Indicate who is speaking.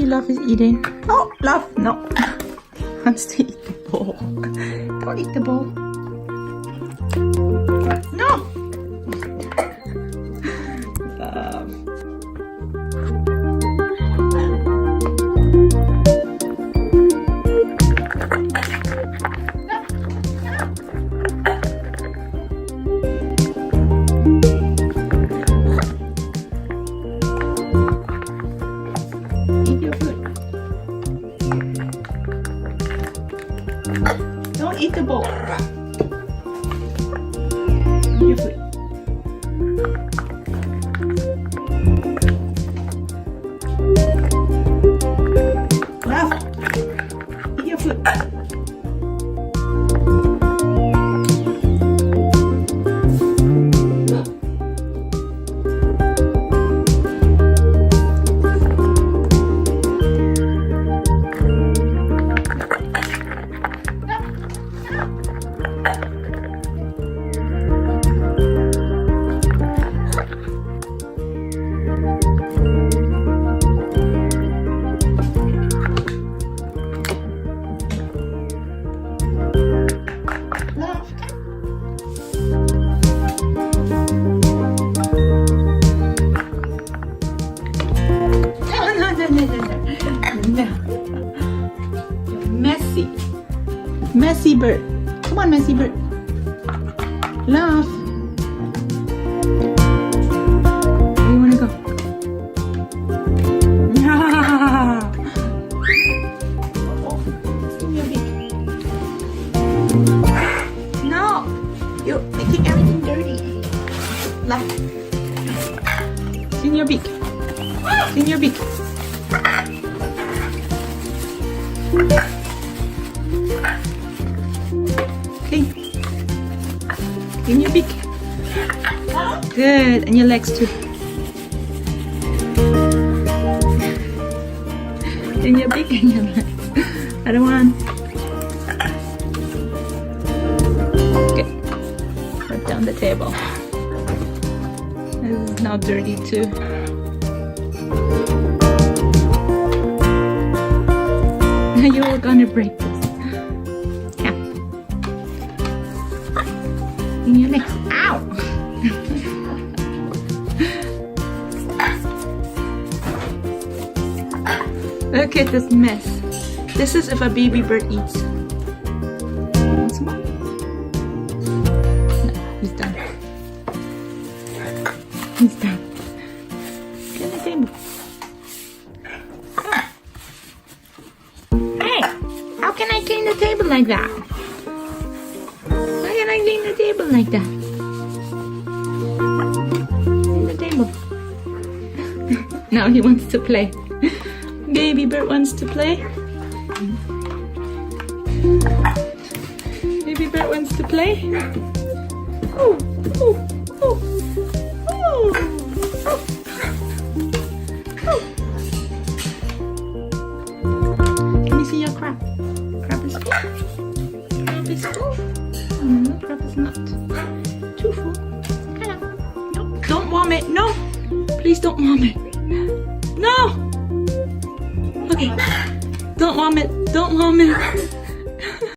Speaker 1: see Love is eating. Oh, Love, no. Wants to eat the bowl. Don't eat the bowl. No. Love. Eat your food. Don't eat the bowl. Eat your food. Love. Eat your food. No. You're messy. Messy bird. Come on, messy bird. Love. Where do you want to go? No. You're making everything dirty. Love. It's in your beak. It's in your beak. Okay. In your beak. Good. And your legs too. In your beak and your legs. Other one. Okay. Put down the table. This is now dirty too. You're gonna break this. Yeah. In your neck. Ow! Look at this mess. This is if a baby bird eats. Want some more? No, he's done. He's done. Get on the table. How can I clean the table like that? How can I clean the table like that? Clean the table. Now he wants to play. Baby bird wants to play. Baby bird wants to play. Oh, oh, oh, oh, oh. Can you see your crab? Crab is full. Crab is full. No, crab is not too full. Hello. No, don't vomit. No. Please don't vomit. No. Okay. Don't vomit. Don't vomit.